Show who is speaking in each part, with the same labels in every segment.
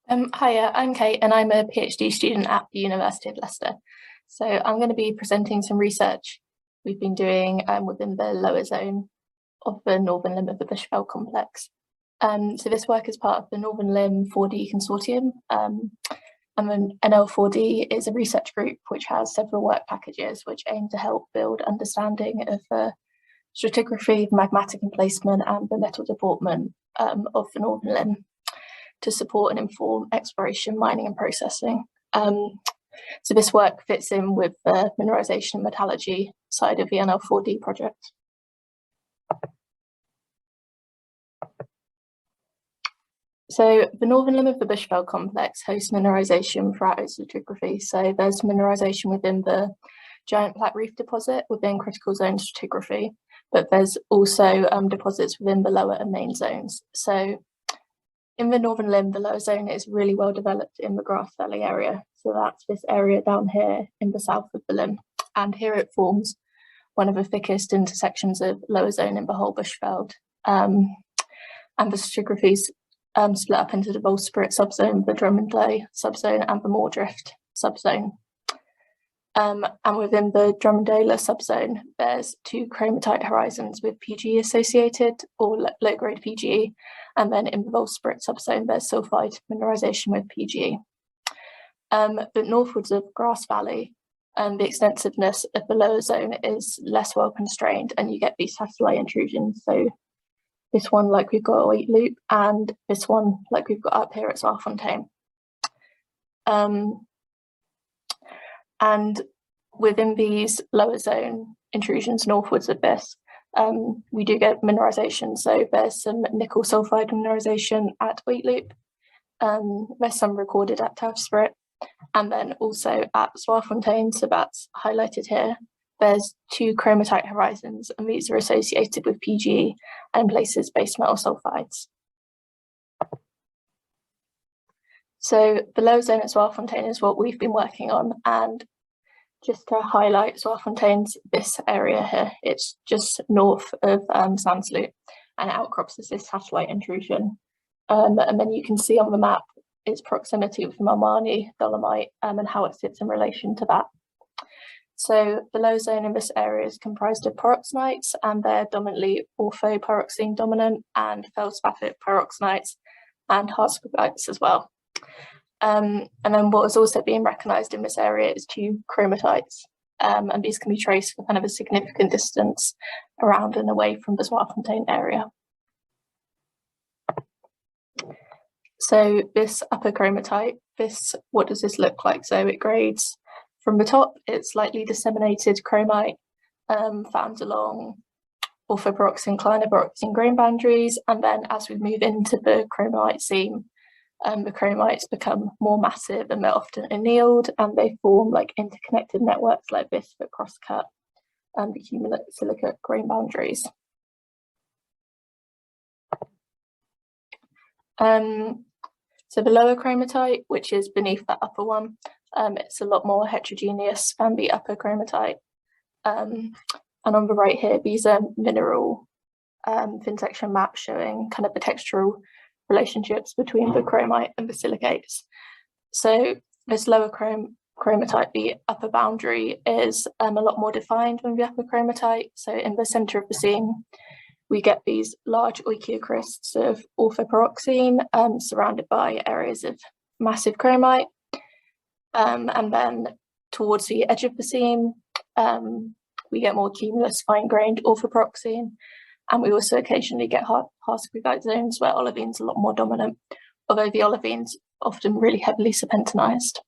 Speaker 1: Hiya, I'm Kate and I'm a PhD student at the University of Leicester. So I'm going to be presenting some research we've been doing within the lower zone of the northern limb of the Bushveld Complex. So this work is part of the Northern Limb 4D Consortium. And then NL4D is a research group which has several work packages which aim to help build understanding of stratigraphy, magmatic emplacement and the metal deportment of the Northern Limb, to support and inform exploration, mining and processing. So this work fits in with the mineralisation and metallurgy side of the NL4D project. So the northern limb of the Bushveld Complex hosts mineralisation throughout its stratigraphy. So there's mineralisation within the giant plaque reef deposit within critical zone stratigraphy, but there's also deposits within the lower and main zones. So in the northern limb, the lower zone is really well developed in the Grass Valley area. So that's this area down here in the south of the limb. And here it forms one of the thickest intersections of lower zone in the whole Bushveld. And the stratigraphy's split up into the Volspirit subzone, the Drummondale subzone and the Moordrift subzone. And within the Drummondale subzone, there's two Chromitite horizons with PGE associated or low-grade PGE, and then in the Volspirit subzone, there's sulfide mineralisation with PGE. But northwards of Grass Valley, the extensiveness of the lower zone is less well constrained, and you get these satellite intrusions. So this one, like we've got at Wheat Loop, and this one, like we've got up here at Zwartfontein. And within these lower zone intrusions northwards of this, we do get mineralisation. So there's some nickel sulfide mineralisation at Wheat Loop. There's some recorded at Tavspirit, and then also at Zwartfontein, so that's highlighted here. There's two Chromitite horizons, and these are associated with PGE and in places base metal sulfides. So the lower zone at Zwartfontein is what we've been working on, and just to highlight Zwartfontein's this area here, it's just north of Sandsloot, and it outcrops as this satellite intrusion. And then you can see on the map its proximity with the Marmani dolomite and how it sits in relation to that. So the low zone in this area is comprised of pyroxenites, and they're dominantly orthopyroxene dominant, and feldspathic pyroxenites and harscobites as well. And then what is also being recognised in this area is two chromatites, and these can be traced for kind of a significant distance around and away from the Zwartfontein area. So this upper chromatite, what does this look like? So it grades from the top, it's lightly disseminated chromite found along orthopyroxene, clinopyroxene grain boundaries, and then as we move into the chromite seam, the chromites become more massive and they're often annealed, and they form like interconnected networks like this that cross-cut the cumulosilicate grain boundaries. So the lower chromatite, which is beneath that upper one, it's a lot more heterogeneous than the upper chromatite. And on the right here, these are mineral thin section maps showing kind of the textural relationships between the chromite and the silicates. So this lower chromatite, the upper boundary is a lot more defined than the upper chromatite. So in the center of the seam, we get these large oikocrysts of orthopyroxene surrounded by areas of massive chromite. And then towards the edge of the seam, we get more cumulus fine-grained orthopyroxene. And we also occasionally get harscorbite zones where olevine's a lot more dominant, although the olevine's often really heavily serpentinized.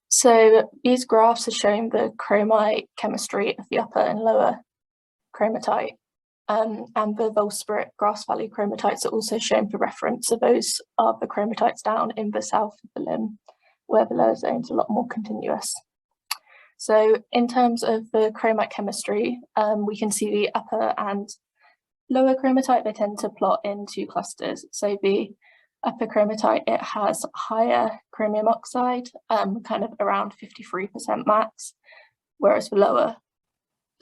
Speaker 1: So these graphs are showing the chromite chemistry of the upper and lower chromatite, and the Volspirit Grass Valley chromatites are also shown for reference. So those are the chromatites down in the south of the limb, where the lower zone's a lot more continuous. So in terms of the chromite chemistry, we can see the upper and lower chromatite, they tend to plot in two clusters. So the upper chromatite, it has higher chromium oxide, kind of around 53% max, whereas the lower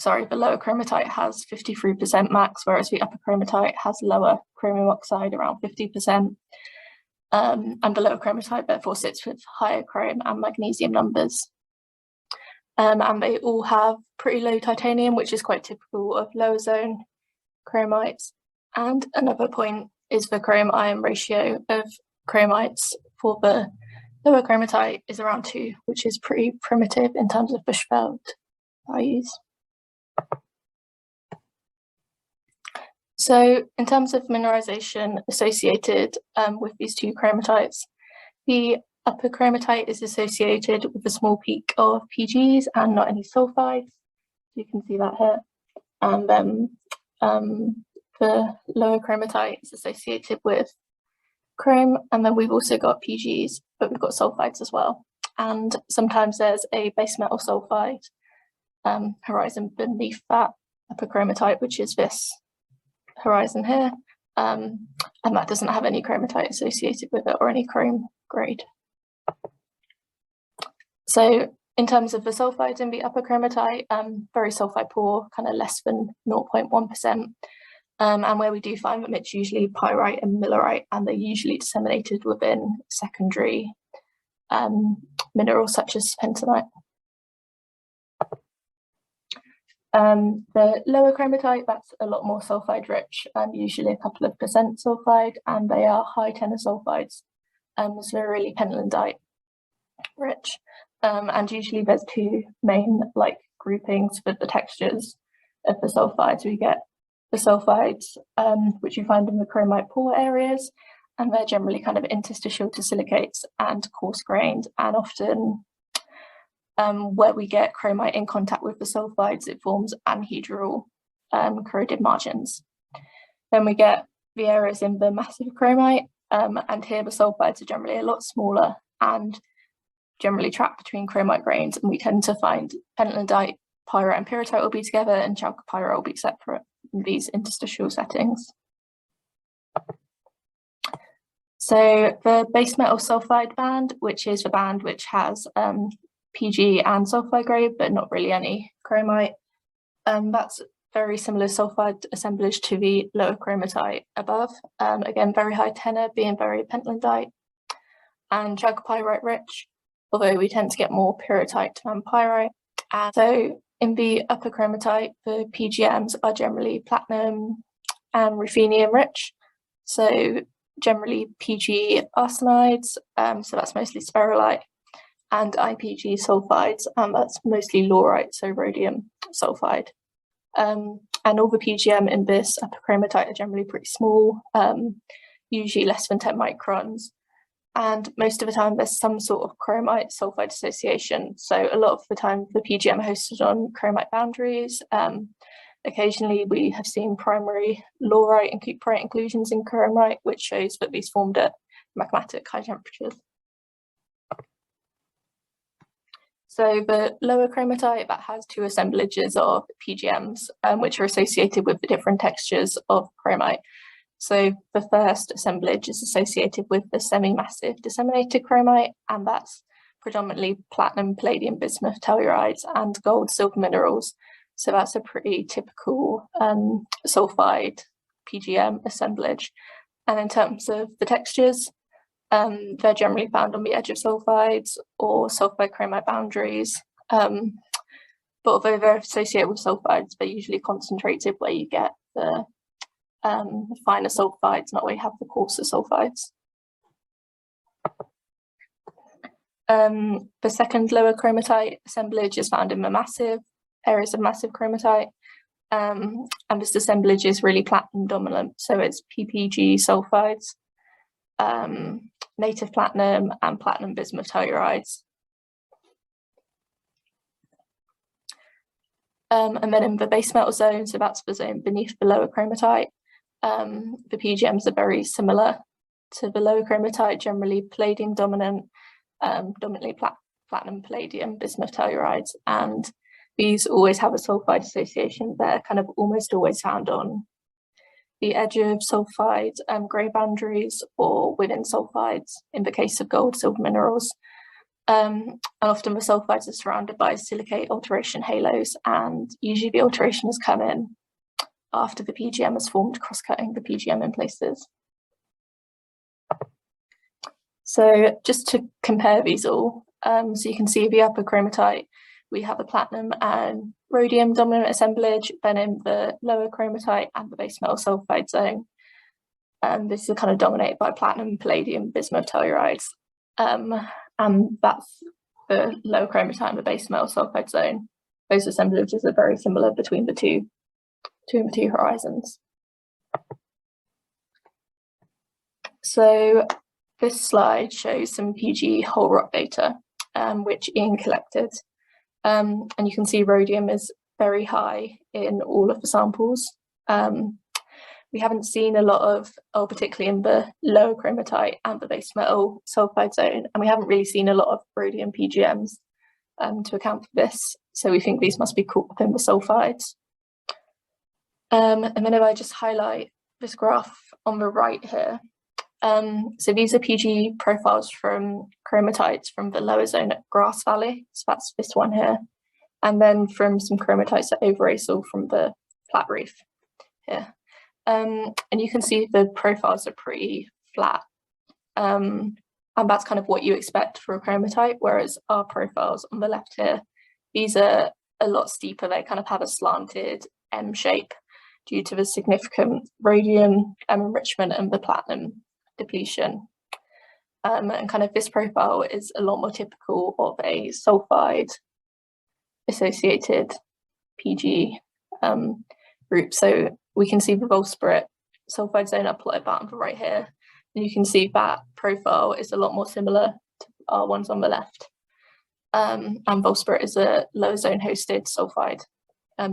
Speaker 1: the lower chromitite has 53% max, whereas the upper chromitite has lower chromium oxide, around 50%. And the lower chromitite therefore sits with higher chrome and magnesium numbers. And they all have pretty low titanium, which is quite typical of lower zone chromites. And another point is the chrome-iron ratio of chromites for the lower chromitite is around 2, which is pretty primitive in terms of Bushveld values. So in terms of mineralisation associated with these two chromatites, the upper chromitite is associated with a small peak of PGs and not any sulfides. You can see that here. And then the lower chromitite is associated with chrome, and then we've also got PGs, but we've got sulfides as well. And sometimes there's a base metal sulfide horizon beneath that upper chromitite, which is this horizon here, and that doesn't have any chromitite associated with it or any chrome grade. So in terms of the sulfides in the upper chromitite, very sulfide poor, kind of less than 0.1%. And where we do find them, it's usually pyrite and millerite, and they're usually disseminated within secondary minerals such as pentonite. The lower chromitite, that's a lot more sulfide rich, usually a couple of percent sulfide, and they are high tenor sulfides, so they're really pentlandite rich. And usually there's two main groupings for the textures of the sulfides. We get the sulfides, which you find in the chromite poor areas, and they're generally kind of interstitial to silicates and coarse grained, and often where we get chromite in contact with the sulfides, it forms anhedral corroded margins. Then we get the areas in the massive chromite, and here the sulfides are generally a lot smaller and generally trapped between chromite grains, and we tend to find pentlandite, pyrite and pyrrhotite will be together, and chalcopyrite will be separate in these interstitial settings. So the base metal sulfide band, which is the band which has PG and sulfide grade, but not really any chromite, that's very similar sulfide assemblage to the lower chromitite above. Again, very high tenor, being very pentlandite and chalcopyrite rich, although we tend to get more pyrrhotite than pyrite. And so in the upper chromitite, the PGMs are generally platinum and ruthenium rich. So generally PG arsenides, so that's mostly spherulite, and IPG sulfides, and that's mostly laurite, so rhodium sulfide. And all the PGM in this upper chromitite are generally pretty small, usually less than 10 microns. And most of the time there's some sort of chromite sulfide association. So a lot of the time the PGM hosted on chromite boundaries. Occasionally we have seen primary laurite and cuprite inclusions in chromite, which shows that these formed at magmatic high temperatures. So the lower chromitite, that has two assemblages of PGMs, which are associated with the different textures of chromite. So the first assemblage is associated with the semi-massive disseminated chromite, and that's predominantly platinum, palladium, bismuth, tellurides, and gold, silver minerals. So that's a pretty typical sulfide PGM assemblage. And in terms of the textures, they're generally found on the edge of sulfides or sulfide chromite boundaries. But although they're associated with sulfides, they're usually concentrated where you get the finer sulfides, not where you have the coarser sulfides. The second lower chromitite assemblage is found in the massive areas of massive chromitite, and this assemblage is really platinum dominant, so it's PPG sulfides, native platinum, and platinum bismuth tellurides. And then in the base metal zone, so that's the zone beneath the lower chromitite, the PGMs are very similar to the lower chromitite, generally palladium dominant, dominantly platinum, palladium, bismuth tellurides, and these always have a sulfide association. They're kind of almost always found on the edge of sulfide grey boundaries or within sulfides in the case of gold, silver minerals. And often the sulfides are surrounded by silicate alteration halos, and usually the alteration has come in after the PGM has formed, cross-cutting the PGM in places. So just to compare these all, so you can see the upper chromitite, we have a platinum and rhodium dominant assemblage, then in the lower chromitite and the base metal sulfide zone. This is kind of dominated by platinum, palladium, bismuth tellurides. And that's the lower chromitite and the base metal sulfide zone. Those assemblages are very similar between the two horizons. So this slide shows some PG whole rock data, which Ian collected. And you can see rhodium is very high in all of the samples. We haven't seen a lot of, particularly in the lower chromitite and the base metal sulfide zone, and we haven't really seen a lot of rhodium PGMs to account for this. So we think these must be caught within the sulfides. And then if I just highlight this graph on the right here, so these are PG profiles from chromatites from the lower zone at Grass Valley, so that's this one here, and then from some chromatites at Overacel from the flat reef here. And you can see the profiles are pretty flat, and that's kind of what you expect for a chromatite, whereas our profiles on the left here, these are a lot steeper. They kind of have a slanted M shape due to the significant rhodium enrichment and the platinum depletion. And kind of this profile is a lot more typical of a sulfide associated PG group. So we can see the Volspirit sulfide zone up at bottom right here, and you can see that profile is a lot more similar to our ones on the left. And Volspirit is a low zone hosted sulfide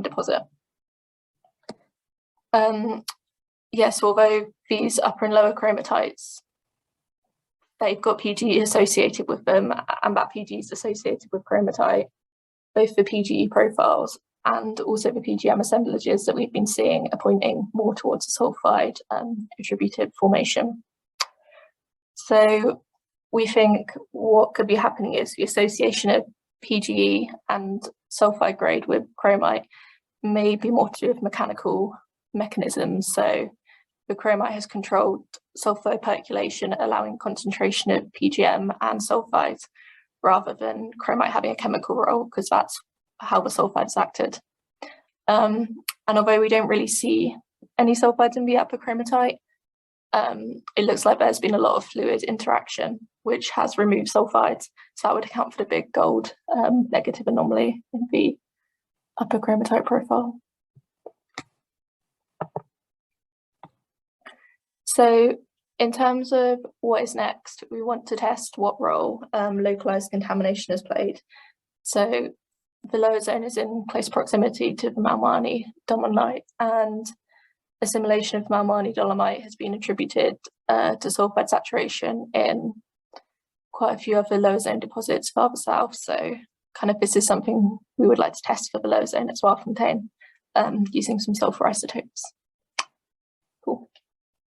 Speaker 1: deposit. Yes, although these upper and lower chromatites, they've got PGE associated with them, and that PGE is associated with chromatite, both the PGE profiles and also the PGM assemblages that we've been seeing are pointing more towards a sulfide attributed formation. So we think what could be happening is the association of PGE and sulfide grade with chromite may be more to do with mechanical mechanisms. So the chromite has controlled sulfide percolation, allowing concentration of PGM and sulfides, rather than chromite having a chemical role, because that's how the sulfides acted. And although we don't really see any sulfides in the upper chromitite, it looks like there's been a lot of fluid interaction, which has removed sulfides. So that would account for the big gold negative anomaly in the upper chromitite profile. So in terms of what is next, we want to test what role localized contamination has played. So the lower zone is in close proximity to the Malmani dolomite, and assimilation of Malmani dolomite has been attributed to sulfide saturation in quite a few other lower zone deposits farther south. So kind of this is something we would like to test for the lower zone at Zwartfontein, using some sulfur isotopes.